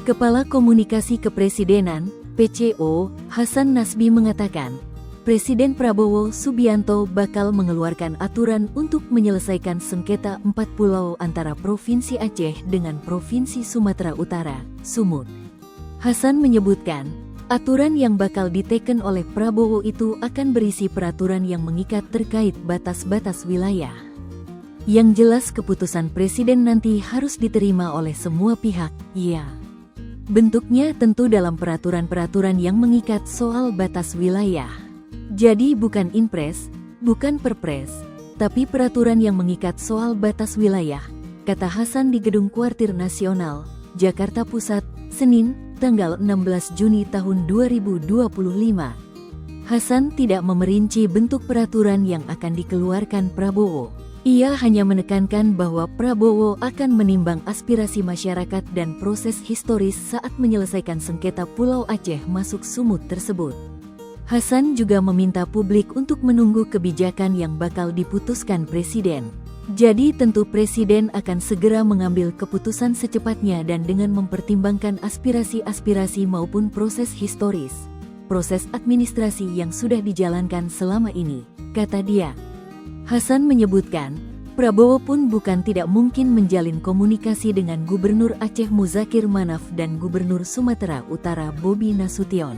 Kepala Komunikasi Kepresidenan, PCO, Hasan Nasbi mengatakan, Presiden Prabowo Subianto bakal mengeluarkan aturan untuk menyelesaikan sengketa 4 pulau antara Provinsi Aceh dengan Provinsi Sumatera Utara, Sumut. Hasan menyebutkan, aturan yang bakal diteken oleh Prabowo itu akan berisi peraturan yang mengikat terkait batas-batas wilayah. Yang jelas keputusan Presiden nanti harus diterima oleh semua pihak, ya. Bentuknya tentu dalam peraturan-peraturan yang mengikat soal batas wilayah. Jadi bukan inpres, bukan perpres, tapi peraturan yang mengikat soal batas wilayah, kata Hasan di Gedung Kuartir Nasional, Jakarta Pusat, Senin, tanggal 16 Juni tahun 2025. Hasan tidak memerinci bentuk peraturan yang akan dikeluarkan Prabowo. Ia hanya menekankan bahwa Prabowo akan menimbang aspirasi masyarakat dan proses historis saat menyelesaikan sengketa Pulau Aceh masuk Sumut tersebut. Hasan juga meminta publik untuk menunggu kebijakan yang bakal diputuskan Presiden. Jadi tentu Presiden akan segera mengambil keputusan secepatnya dan dengan mempertimbangkan aspirasi-aspirasi maupun proses historis, proses administrasi yang sudah dijalankan selama ini, kata dia. Hasan menyebutkan, Prabowo pun bukan tidak mungkin menjalin komunikasi dengan Gubernur Aceh Muzakir Manaf dan Gubernur Sumatera Utara Bobi Nasution.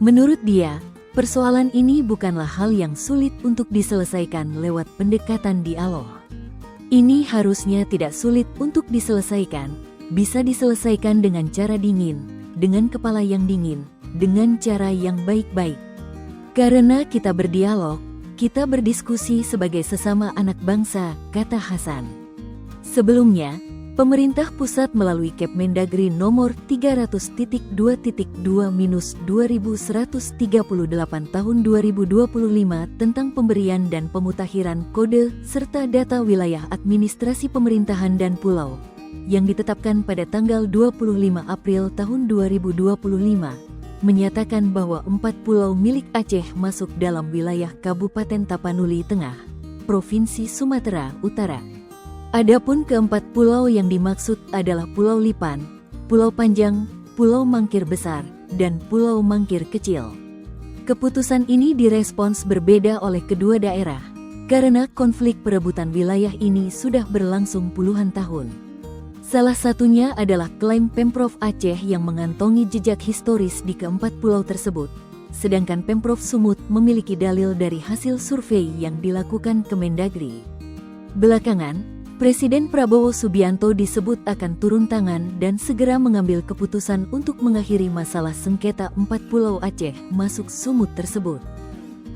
Menurut dia, persoalan ini bukanlah hal yang sulit untuk diselesaikan lewat pendekatan dialog. Ini harusnya tidak sulit untuk diselesaikan, bisa diselesaikan dengan cara dingin, dengan kepala yang dingin, dengan cara yang baik-baik. Karena kita berdialog, kita berdiskusi sebagai sesama anak bangsa, kata Hasan. Sebelumnya, pemerintah pusat melalui Kepmendagri nomor 300.2.2-2138 tahun 2025 tentang pemberian dan pemutakhiran kode serta data wilayah administrasi pemerintahan dan pulau, yang ditetapkan pada tanggal 25 April tahun 2025. Menyatakan bahwa 4 pulau milik Aceh masuk dalam wilayah Kabupaten Tapanuli Tengah, Provinsi Sumatera Utara. Adapun keempat pulau yang dimaksud adalah Pulau Lipan, Pulau Panjang, Pulau Mangkir Besar, dan Pulau Mangkir Kecil. Keputusan ini direspons berbeda oleh kedua daerah, karena konflik perebutan wilayah ini sudah berlangsung puluhan tahun. Salah satunya adalah klaim Pemprov Aceh yang mengantongi jejak historis di keempat pulau tersebut, sedangkan Pemprov Sumut memiliki dalil dari hasil survei yang dilakukan Kemendagri. Belakangan, Presiden Prabowo Subianto disebut akan turun tangan dan segera mengambil keputusan untuk mengakhiri masalah sengketa 4 pulau Aceh masuk Sumut tersebut.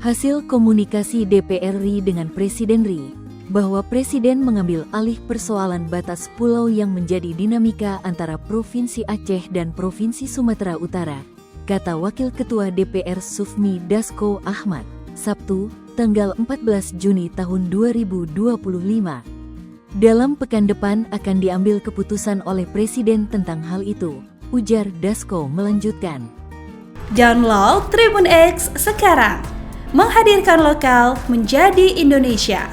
Hasil komunikasi DPR RI dengan Presiden RI, bahwa Presiden mengambil alih persoalan batas pulau yang menjadi dinamika antara Provinsi Aceh dan Provinsi Sumatera Utara, kata Wakil Ketua DPR Sufmi Dasko Ahmad, Sabtu, tanggal 14 Juni tahun 2025. Dalam pekan depan akan diambil keputusan oleh Presiden tentang hal itu, ujar Dasko melanjutkan. Download Tribun X sekarang, menghadirkan lokal menjadi Indonesia.